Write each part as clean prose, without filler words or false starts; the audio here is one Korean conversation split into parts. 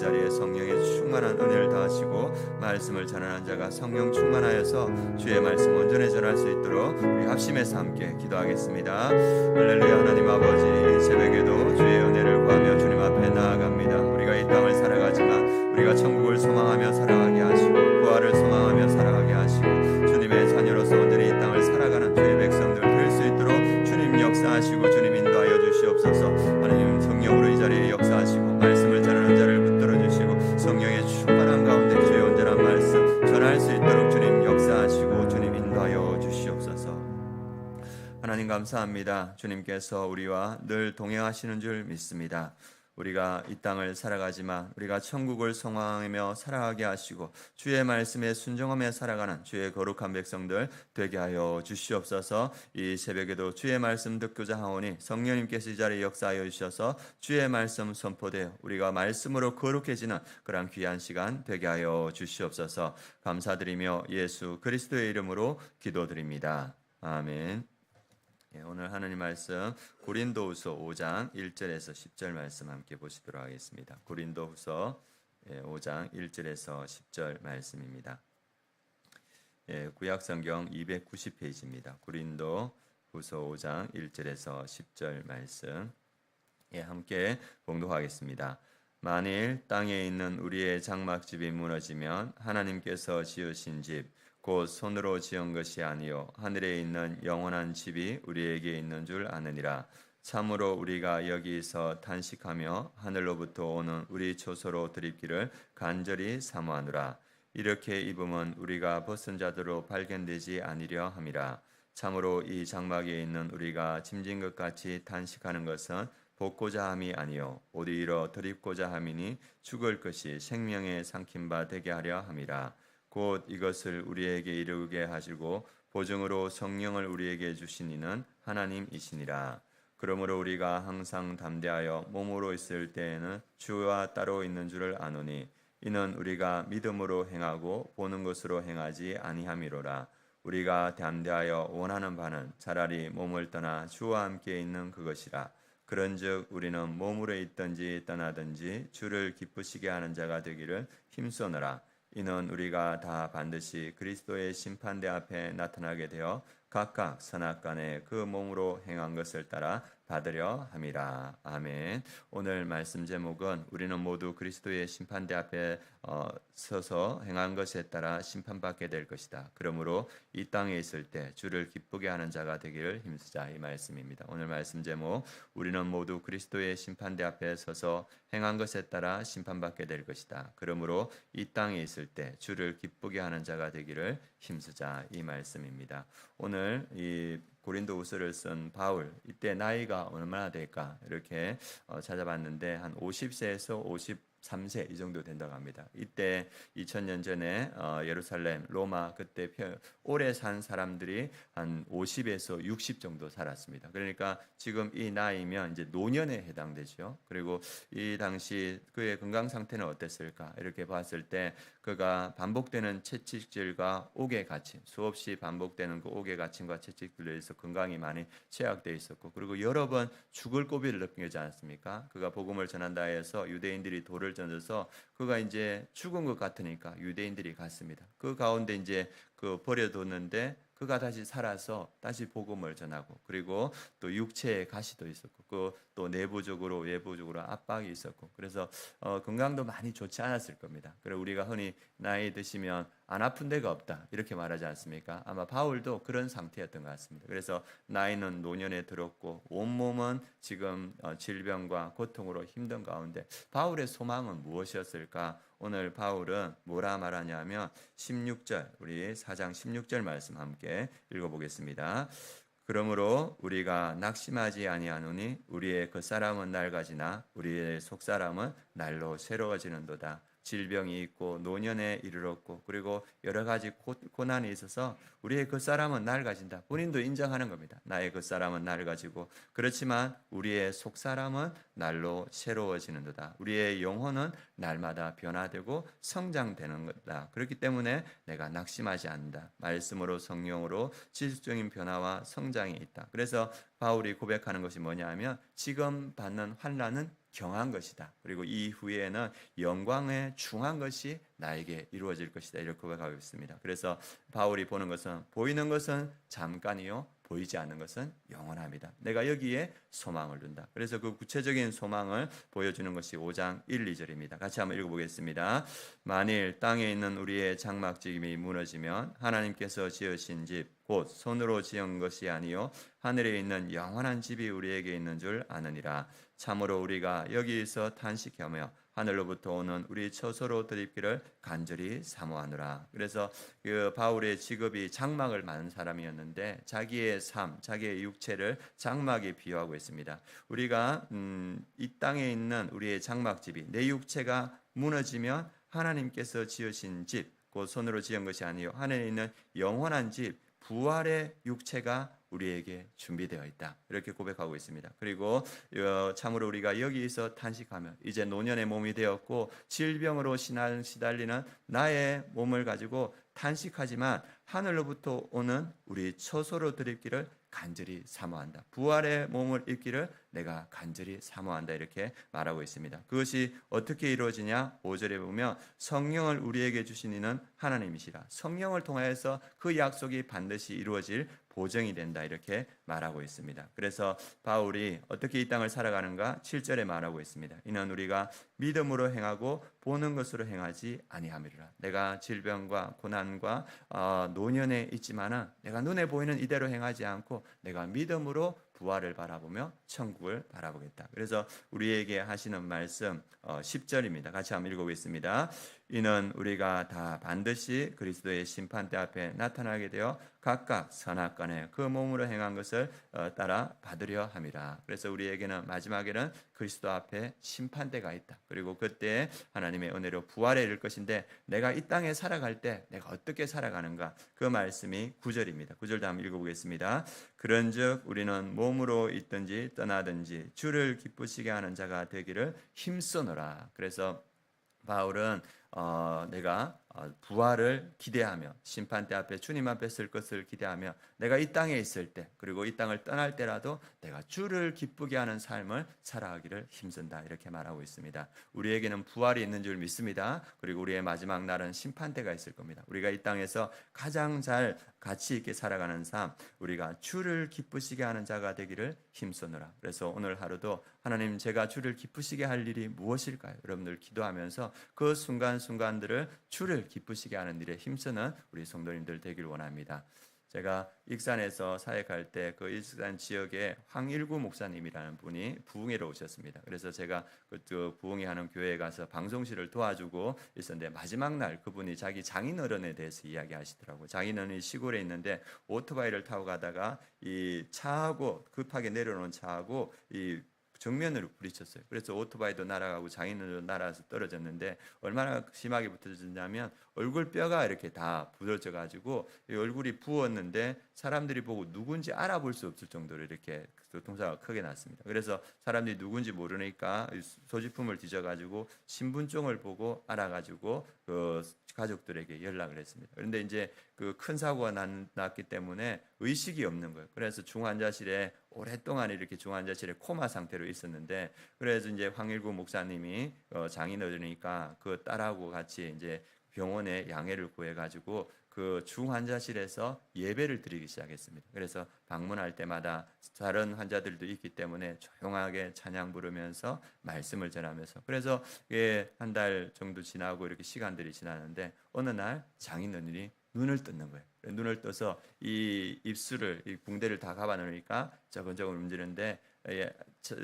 자리에 성령의 충만한 은혜를 더하시고 말씀을 전하는 자가 성령 충만하여서 주의 말씀 온전히 전할 수 있도록 우리 합심해서 함께 기도하겠습니다. 할렐루야. 하나님 아버지, 이 새벽에도 주의 은혜를 구하며 주님 앞에 나아갑니다. 우리가 이 땅을 살아가지만 우리가 천국을 소망하며 살아가게 하시고 부활을 소망하며 살아가게 하시고 주님의 자녀로서 온전히 이 땅을 살아가는 주의 백성들 될 수 있도록 주님 역사하시고 주님 인도하여 주시옵소서. 하나님 성령으로 이 자리에 역사하시고 말씀을 전하는 자를 붙들어 주시고 성령의 충만한 가운데 주의 온전한 말씀 전할 수 있도록 주님 역사하시고 주님 인도하여 주시옵소서. 하나님 감사합니다. 주님께서 우리와 늘 동행하시는 줄 믿습니다. 우리가 이 땅을 살아가지만 우리가 천국을 소망하며 살아가게 하시고 주의 말씀에 순종하며 살아가는 주의 거룩한 백성들 되게 하여 주시옵소서. 이 새벽에도 주의 말씀 듣고자 하오니 성령님께서 이 자리에 역사하여 주셔서 주의 말씀 선포되어 우리가 말씀으로 거룩해지는 그런 귀한 시간 되게 하여 주시옵소서. 감사드리며 예수 그리스도의 이름으로 기도드립니다. 아멘. 오늘 하나님 말씀 고린도후서 5장 1절에서 10절 말씀 함께 보시도록 하겠습니다. 고린도후서 5장 1절에서 10절 말씀입니다. 구약성경 290페이지입니다. 고린도후서 5장 1절에서 10절 말씀 함께 봉독하겠습니다. 만일 땅에 있는 우리의 장막집이 무너지면 하나님께서 지으신 집 곧 손으로 지은 것이 아니요 하늘에 있는 영원한 집이 우리에게 있는 줄 아느니라. 참으로 우리가 여기서 탄식하며 하늘로부터 오는 우리 초소로 드립기를 간절히 사모하노라. 이렇게 입으면 우리가 벗은 자들로 발견되지 아니려 함이라. 참으로 이 장막에 있는 우리가 짐진 것 같이 탄식하는 것은 벗고자 함이 아니요 오히려 드립고자 함이니 죽을 것이 생명에 삼킨 바 되게 하려 함이라. 곧 이것을 우리에게 이루게 하시고 보증으로 성령을 우리에게 주신 이는 하나님이시니라. 그러므로 우리가 항상 담대하여 몸으로 있을 때에는 주와 따로 있는 줄을 아노니 이는 우리가 믿음으로 행하고 보는 것으로 행하지 아니함이로라. 우리가 담대하여 원하는 바는 차라리 몸을 떠나 주와 함께 있는 그것이라. 그런즉 우리는 몸으로 있든지 떠나든지 주를 기쁘시게 하는 자가 되기를 힘쓰노라. 이는 우리가 다 반드시 그리스도의 심판대 앞에 나타나게 되어 각각 선악간에 그 몸으로 행한 것을 따라 받으려 함이라. 아멘. 오늘 말씀 제목은 우리는 모두 그리스도의 심판대 앞에 서서 행한 것에 따라 심판받게 될 것이다. 그러므로 이 땅에 있을 때 주를 기쁘게 하는 자가 되기를 힘쓰자, 이 말씀입니다. 오늘 말씀 제목 우리는 모두 그리스도의 심판대 앞에 서서 행한 것에 따라 심판받게 될 것이다. 그러므로 이 땅에 있을 때 주를 기쁘게 하는 자가 되기를 힘쓰자, 이 말씀입니다. 오늘 이 고린도후서를 쓴 바울, 이때 나이가 얼마나 될까 이렇게 찾아봤는데 한 50세에서 53세 이 정도 된다고 합니다. 이때 2000년 전에 예루살렘, 로마 그때 오래 산 사람들이 한 50에서 60 정도 살았습니다. 그러니까 지금 이 나이면 이제 노년에 해당되죠. 그리고 이 당시 그의 건강 상태는 어땠을까 이렇게 봤을 때 그가 반복되는 채찍질과 옥의 갇힘, 수없이 반복되는 그 옥의 갇힘과 채찍질로 해서 건강이 많이 취약되어 있었고, 그리고 여러 번 죽을 고비를 느끼지 않았습니까? 그가 복음을 전한다 해서 유대인들이 돌을 던져서 그가 이제 죽은 것 같으니까 유대인들이 갔습니다. 그 가운데 이제 그 버려뒀는데 그가 다시 살아서 다시 복음을 전하고, 그리고 또 육체의 가시도 있었고, 그 또 내부적으로 외부적으로 압박이 있었고, 그래서 건강도 많이 좋지 않았을 겁니다. 그리고 우리가 흔히 나이 드시면 안 아픈 데가 없다 이렇게 말하지 않습니까? 아마 바울도 그런 상태였던 것 같습니다. 그래서 나이는 노년에 들었고 온몸은 지금 질병과 고통으로 힘든 가운데 바울의 소망은 무엇이었을까? 오늘 바울은 뭐라 말하냐면 16절, 우리 4장 16절 말씀 함께 읽어보겠습니다. 그러므로 우리가 낙심하지 아니하노니 우리의 겉사람은 낡아지나 우리의 속사람은 날로 새로워지는도다. 질병이 있고 노년에 이르렀고 그리고 여러 가지 고난이 있어서 우리의 겉사람은 낡아진다. 본인도 인정하는 겁니다. 나의 겉사람은 낡아지고 그렇지만 우리의 속사람은 날로 새로워지는도다. 우리의 영혼은 날마다 변화되고 성장되는 거다. 그렇기 때문에 내가 낙심하지 않는다. 말씀으로 성령으로 지속적인 변화와 성장이 있다. 그래서 바울이 고백하는 것이 뭐냐면 지금 받는 환난은 경한 것이다. 그리고 이후에는 영광에 중한 것이 나에게 이루어질 것이다. 이렇게 고백하고 있습니다. 그래서 바울이 보는 것은 보이는 것은 잠깐이요 보이지 않는 것은 영원합니다. 내가 여기에 소망을 둔다. 그래서 그 구체적인 소망을 보여주는 것이 5장 1, 2절입니다. 같이 한번 읽어보겠습니다. 만일 땅에 있는 우리의 장막집이 무너지면 하나님께서 지으신 집 곧 손으로 지은 것이 아니요 하늘에 있는 영원한 집이 우리에게 있는 줄 아느니라. 참으로 우리가 여기서 탄식하며 하늘로부터 오는 우리 처소로 드립기를 간절히 사모하노라. 그래서 그 바울의 직업이 장막을 많은 사람이었는데 자기의 삶, 자기의 육체를 장막에 비유하고 있습니다. 우리가 이 땅에 있는 우리의 장막집이 내 육체가 무너지면 하나님께서 지으신 집, 곧 손으로 지은 것이 아니요 하늘에 있는 영원한 집, 부활의 육체가 우리에게 준비되어 있다. 이렇게 고백하고 있습니다. 그리고 참으로 우리가 여기서 탄식하며 이제 노년의 몸이 되었고 질병으로 시달리는 나의 몸을 가지고 탄식하지만 하늘로부터 오는 우리 처소로 드립기를 간절히 사모한다. 부활의 몸을 입기를 내가 간절히 사모한다. 이렇게 말하고 있습니다. 그것이 어떻게 이루어지냐? 5절에 보면 성령을 우리에게 주신 이는 하나님이시라. 성령을 통하여서 그 약속이 반드시 이루어질 보증이 된다. 이렇게 말하고 있습니다. 그래서 바울이 어떻게 이 땅을 살아가는가? 7절에 말하고 있습니다. 이는 우리가 믿음으로 행하고 보는 것으로 행하지 아니함이라. 내가 질병과 고난과 노년에 있지만은 내가 눈에 보이는 이대로 행하지 않고 내가 믿음으로 부활을 바라보며 천국을 바라보겠다. 그래서 우리에게 하시는 말씀 10절입니다. 같이 한번 읽어보겠습니다. 이는 우리가 다 반드시 그리스도의 심판대 앞에 나타나게 되어 각각 선악간에 그 몸으로 행한 것을 따라 받으려 함이라. 그래서 우리에게는 마지막에는 그리스도 앞에 심판대가 있다. 그리고 그때 하나님의 은혜로 부활에 이를 것인데 내가 이 땅에 살아갈 때 내가 어떻게 살아가는가? 그 말씀이 9절입니다. 9절도 한번 읽어보겠습니다. 그런즉 우리는 몸으로 있든지 떠나든지 주를 기쁘시게 하는 자가 되기를 힘쓰노라. 그래서 바울은 내가 부활을 기대하며 심판대 앞에 주님 앞에 설 것을 기대하며 내가 이 땅에 있을 때 그리고 이 땅을 떠날 때라도 내가 주를 기쁘게 하는 삶을 살아가기를 힘쓴다. 이렇게 말하고 있습니다. 우리에게는 부활이 있는 줄 믿습니다. 그리고 우리의 마지막 날은 심판대가 있을 겁니다. 우리가 이 땅에서 가장 잘 가치 있게 살아가는 삶, 우리가 주를 기쁘시게 하는 자가 되기를 힘쓰노라. 그래서 오늘 하루도 하나님 제가 주를 기쁘시게 할 일이 무엇일까요? 여러분들 기도하면서 그 순간순간들을 주를 기쁘시게 하는 일에 힘쓰는 우리 성도님들 되길 원합니다. 제가 익산에서 사역할 때 그 익산 지역에 황일구 목사님이라는 분이 부흥회로 오셨습니다. 그래서 제가 그 부흥회 하는 교회에 가서 방송실을 도와주고 있었는데 마지막 날 그분이 자기 장인어른에 대해서 이야기하시더라고요. 장인어른이 시골에 있는데 오토바이를 타고 가다가 이 차하고 급하게 내려오는 차하고 이 정면으로 부딪혔어요. 그래서 오토바이도 날아가고 장인어른도 날아가서 떨어졌는데 얼마나 심하게 부딪혔냐면 얼굴 뼈가 이렇게 다 부러져 가지고 얼굴이 부었는데 사람들이 보고 누군지 알아볼 수 없을 정도로 이렇게 교통사고가 크게 났습니다. 그래서 사람들이 누군지 모르니까 소지품을 뒤져 가지고 신분증을 보고 알아 가지고 그 가족들에게 연락을 했습니다. 그런데 이제 그 큰 사고가 났기 때문에 의식이 없는 거예요. 그래서 중환자실에 오랫동안 이렇게 중환자실에 코마 상태로 있었는데 그래서 이제 황일구 목사님이 장인어른이니까 그 딸하고 같이 이제 병원에 양해를 구해가지고 그 중환자실에서 예배를 드리기 시작했습니다. 그래서 방문할 때마다 다른 환자들도 있기 때문에 조용하게 찬양 부르면서 말씀을 전하면서 그래서 한 달 정도 지나고 이렇게 시간들이 지나는데 어느 날 장인어른이 눈을 떴는 거예요. 눈을 떠서 이 입술을 이 붕대를 다 감아 놓으니까 저근저근 움직이는데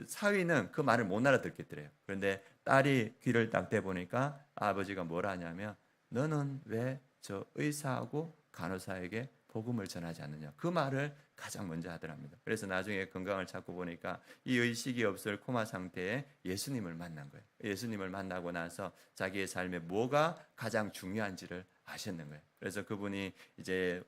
사위는 그 말을 못 알아듣겠더래요. 그런데 딸이 귀를 딱 대보니까 아버지가 뭐라 하냐면 너는 왜 저 의사하고 간호사에게 복음을 전하지 않느냐. 그 말을 가장 먼저 하더랍니다. 그래서 나중에 건강을 찾고 보니까 이 의식이 없을 코마 상태에 예수님을 만난 거예요. 예수님을 만나고 나서 자기의 삶에 뭐가 가장 중요한지를 아셨는 거예요. 그래서 그분이 이제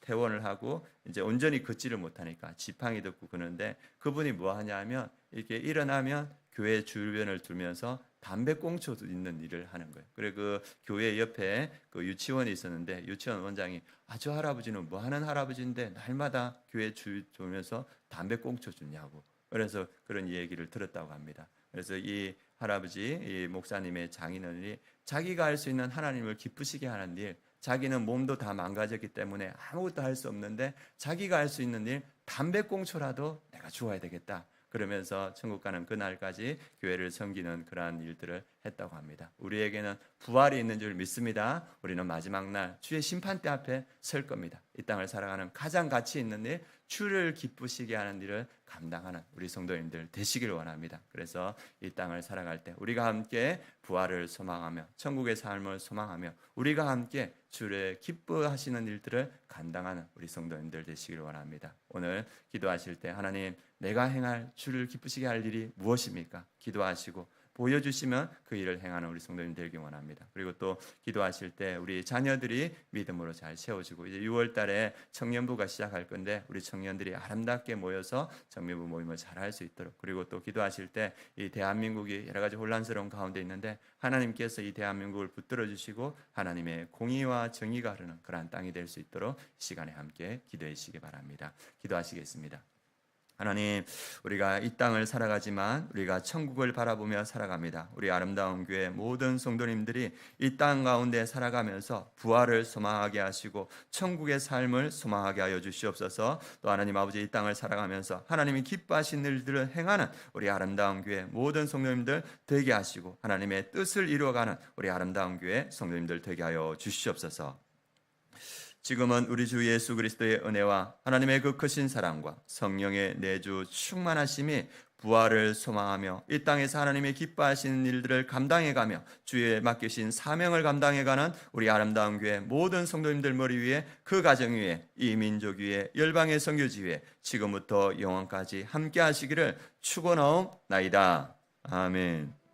퇴원을 하고 이제 온전히 걷지를 못하니까 지팡이 듣고 그러는데 그분이 뭐 하냐면 이렇게 일어나면 교회 주변을 돌면서 담배꽁초 있는 일을 하는 거예요. 그래 그 교회 옆에 그 유치원이 있었는데 유치원 원장이 저 할아버지는 뭐 하는 할아버지인데 날마다 교회 주 돌면서 담배꽁초 주냐고. 그래서 그런 얘기를 들었다고 합니다. 그래서 이 할아버지, 이 목사님의 장인어른이 자기가 할 수 있는 하나님을 기쁘시게 하는 일, 자기는 몸도 다 망가졌기 때문에 아무것도 할 수 없는데 자기가 할 수 있는 일, 담배꽁초라도 내가 주어야 되겠다. 그러면서 천국 가는 그날까지 교회를 섬기는 그러한 일들을 했다고 합니다. 우리에게는 부활이 있는 줄 믿습니다. 우리는 마지막 날 주의 심판대 앞에 설 겁니다. 이 땅을 살아가는 가장 가치 있는 일, 주를 기쁘시게 하는 일을 감당하는 우리 성도님들 되시길 원합니다. 그래서 이 땅을 살아갈 때 우리가 함께 부활을 소망하며 천국의 삶을 소망하며 우리가 함께 주를 기뻐하시는 일들을 감당하는 우리 성도님들 되시길 원합니다. 오늘 기도하실 때 하나님 내가 행할 주를 기쁘시게 할 일이 무엇입니까? 기도하시고 보여주시면 그 일을 행하는 우리 성도님 되길 원합니다. 그리고 또 기도하실 때 우리 자녀들이 믿음으로 잘 세워지고 이제 6월 달에 청년부가 시작할 건데 우리 청년들이 아름답게 모여서 청년부 모임을 잘 할 수 있도록 그리고 또 기도하실 때 이 대한민국이 여러 가지 혼란스러운 가운데 있는데 하나님께서 이 대한민국을 붙들어 주시고 하나님의 공의와 정의가 흐르는 그러한 땅이 될 수 있도록 이 시간에 함께 기도해 주시기 바랍니다. 기도하시겠습니다. 하나님, 우리가 이 땅을 살아가지만 우리가 천국을 바라보며 살아갑니다. 우리 아름다운 교회 모든 성도님들이 이 땅 가운데 살아가면서 부활을 소망하게 하시고 천국의 삶을 소망하게 하여 주시옵소서. 또 하나님 아버지 이 땅을 살아가면서 하나님이 기뻐하신 일들을 행하는 우리 아름다운 교회 모든 성도님들 되게 하시고 하나님의 뜻을 이루어가는 우리 아름다운 교회 성도님들 되게 하여 주시옵소서. 지금은 우리 주 예수 그리스도의 은혜와 하나님의 그 크신 사랑과 성령의 내주 충만하심이 부활을 소망하며 이 땅에서 하나님의 기뻐하시는 일들을 감당해가며 주의 맡기신 사명을 감당해가는 우리 아름다운 교회 모든 성도님들 머리 위에 그 가정 위에 이 민족 위에 열방의 선교지 위에 지금부터 영원까지 함께 하시기를 축원하옵나이다. 아멘.